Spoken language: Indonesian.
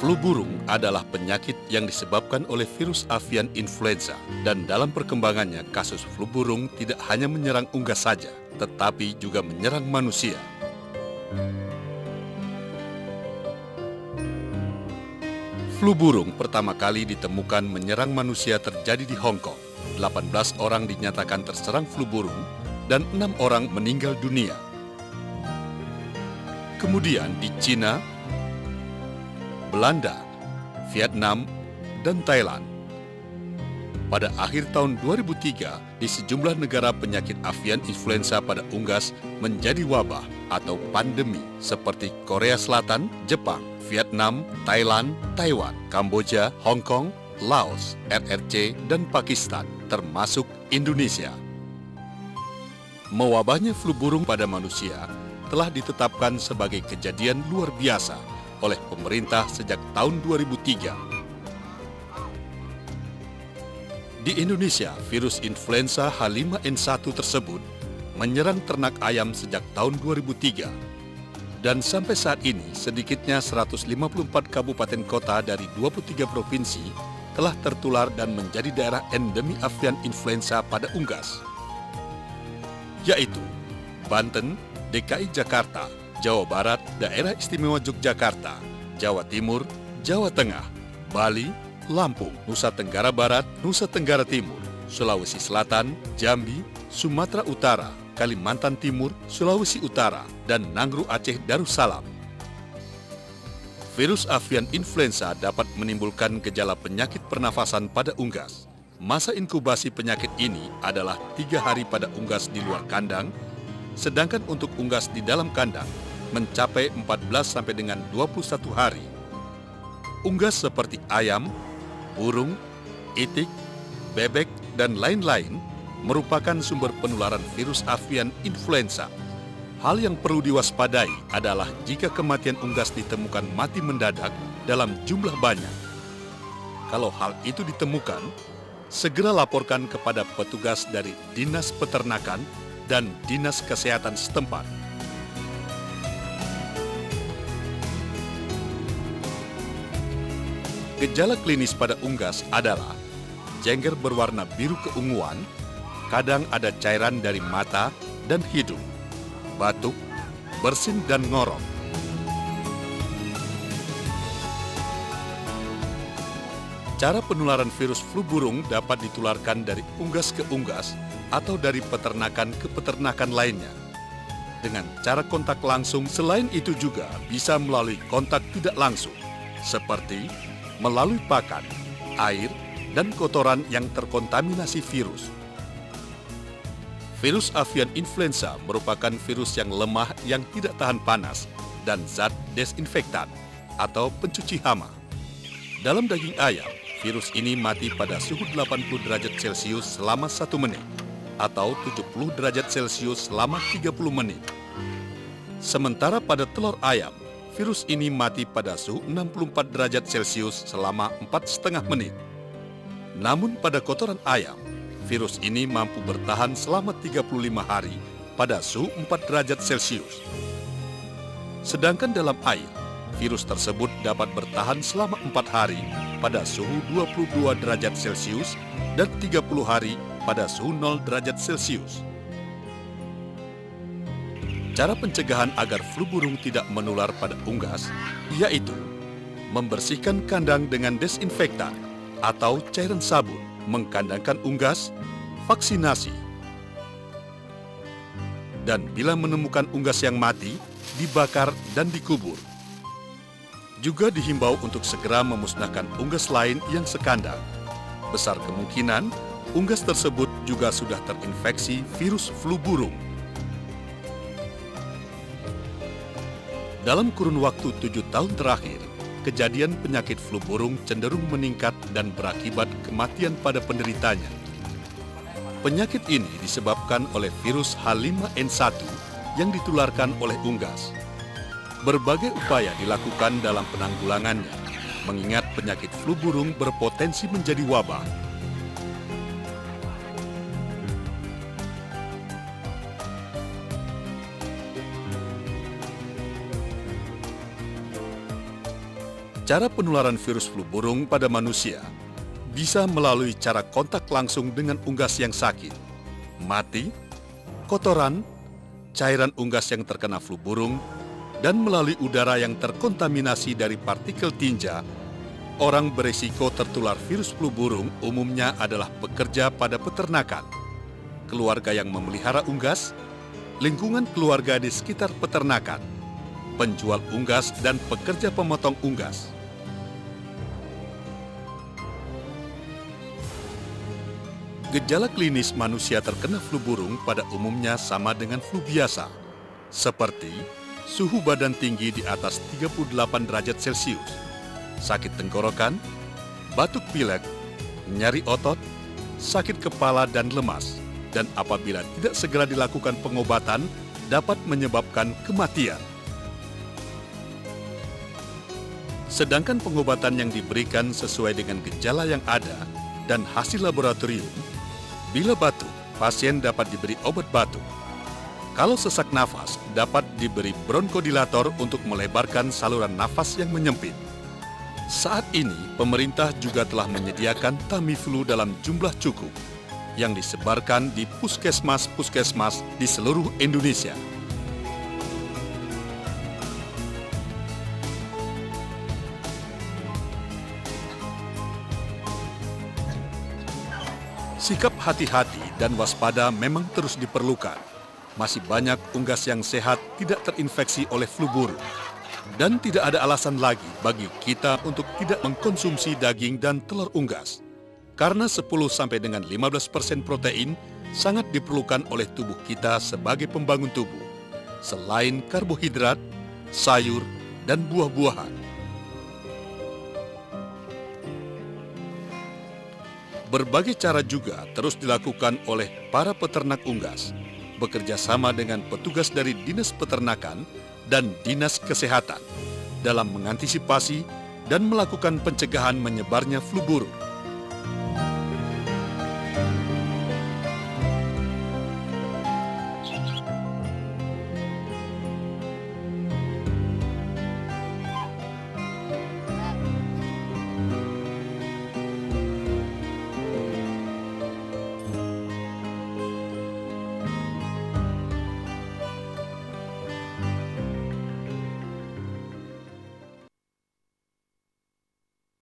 Flu burung adalah penyakit yang disebabkan oleh virus avian influenza, dan dalam perkembangannya kasus flu burung tidak hanya menyerang unggas saja, tetapi juga menyerang manusia. Flu burung pertama kali ditemukan menyerang manusia terjadi di Hong Kong. 18 orang dinyatakan terserang flu burung dan 6 orang meninggal dunia. Kemudian di Cina, Belanda, Vietnam, dan Thailand. Pada akhir tahun 2003, di sejumlah negara penyakit avian influenza pada unggas menjadi wabah atau pandemi seperti Korea Selatan, Jepang, Vietnam, Thailand, Taiwan, Kamboja, Hong Kong, Laos, RRC, dan Pakistan, termasuk Indonesia. Mewabahnya flu burung pada manusia telah ditetapkan sebagai kejadian luar biasa oleh pemerintah sejak tahun 2003. Di Indonesia, virus influenza H5N1 tersebut menyerang ternak ayam sejak tahun 2003. Dan sampai saat ini, sedikitnya 154 kabupaten kota dari 23 provinsi telah tertular dan menjadi daerah endemi avian influenza pada unggas, yaitu Banten, DKI Jakarta, Jawa Barat, Daerah Istimewa Yogyakarta, Jawa Timur, Jawa Tengah, Bali, Lampung, Nusa Tenggara Barat, Nusa Tenggara Timur, Sulawesi Selatan, Jambi, Sumatera Utara, Kalimantan Timur, Sulawesi Utara, dan Nanggroe Aceh Darussalam. Virus avian influenza dapat menimbulkan gejala penyakit pernafasan pada unggas. Masa inkubasi penyakit ini adalah 3 hari pada unggas di luar kandang, sedangkan untuk unggas di dalam kandang mencapai 14 sampai dengan 21 hari. Unggas seperti ayam, burung, itik, bebek, dan lain-lain merupakan sumber penularan virus avian influenza. Hal yang perlu diwaspadai adalah jika kematian unggas ditemukan mati mendadak dalam jumlah banyak. Kalau hal itu ditemukan, segera laporkan kepada petugas dari Dinas Peternakan dan Dinas Kesehatan setempat. Gejala klinis pada unggas adalah jengger berwarna biru keunguan, kadang ada cairan dari mata dan hidung, batuk, bersin, dan ngorok. Cara penularan virus flu burung dapat ditularkan dari unggas ke unggas atau dari peternakan ke peternakan lainnya dengan cara kontak langsung. Selain itu juga bisa melalui kontak tidak langsung, seperti melalui pakan, air, dan kotoran yang terkontaminasi virus. Virus avian influenza merupakan virus yang lemah yang tidak tahan panas dan zat desinfektan atau pencuci hama. Dalam daging ayam, virus ini mati pada suhu 80 derajat Celcius selama 1 menit atau 70 derajat Celcius selama 30 menit. Sementara pada telur ayam, virus ini mati pada suhu 64 derajat Celcius selama 4,5 menit. Namun pada kotoran ayam, virus ini mampu bertahan selama 35 hari pada suhu 4 derajat Celcius. Sedangkan dalam air, virus tersebut dapat bertahan selama 4 hari pada suhu 22 derajat Celcius dan 30 hari pada suhu 0 derajat Celcius. Cara pencegahan agar flu burung tidak menular pada unggas, yaitu membersihkan kandang dengan desinfektan atau cairan sabun, mengkandangkan unggas, vaksinasi, dan bila menemukan unggas yang mati, dibakar dan dikubur. Juga dihimbau untuk segera memusnahkan unggas lain yang sekandang. Besar kemungkinan, unggas tersebut juga sudah terinfeksi virus flu burung. Dalam kurun waktu 7 tahun terakhir, kejadian penyakit flu burung cenderung meningkat dan berakibat kematian pada penderitanya. Penyakit ini disebabkan oleh virus H5N1 yang ditularkan oleh unggas. Berbagai upaya dilakukan dalam penanggulangannya, mengingat penyakit flu burung berpotensi menjadi wabah. Cara penularan virus flu burung pada manusia bisa melalui cara kontak langsung dengan unggas yang sakit, mati, kotoran, cairan unggas yang terkena flu burung, dan melalui udara yang terkontaminasi dari partikel tinja. Orang berisiko tertular virus flu burung umumnya adalah pekerja pada peternakan, keluarga yang memelihara unggas, lingkungan keluarga di sekitar peternakan, penjual unggas, dan pekerja pemotong unggas. Gejala klinis manusia terkena flu burung pada umumnya sama dengan flu biasa, seperti suhu badan tinggi di atas 38 derajat Celcius, sakit tenggorokan, batuk pilek, nyeri otot, sakit kepala dan lemas, dan apabila tidak segera dilakukan pengobatan dapat menyebabkan kematian. Sedangkan pengobatan yang diberikan sesuai dengan gejala yang ada dan hasil laboratorium, bila batuk, pasien dapat diberi obat batuk. Kalau sesak nafas, dapat diberi bronkodilator untuk melebarkan saluran nafas yang menyempit. Saat ini, pemerintah juga telah menyediakan Tamiflu dalam jumlah cukup yang disebarkan di puskesmas-puskesmas di seluruh Indonesia. Sikap hati-hati dan waspada memang terus diperlukan. Masih banyak unggas yang sehat tidak terinfeksi oleh flu burung. Dan tidak ada alasan lagi bagi kita untuk tidak mengkonsumsi daging dan telur unggas. Karena 10-15% protein sangat diperlukan oleh tubuh kita sebagai pembangun tubuh, selain karbohidrat, sayur, dan buah-buahan. Berbagai cara juga terus dilakukan oleh para peternak unggas, bekerja sama dengan petugas dari Dinas Peternakan dan Dinas Kesehatan dalam mengantisipasi dan melakukan pencegahan menyebarnya flu burung.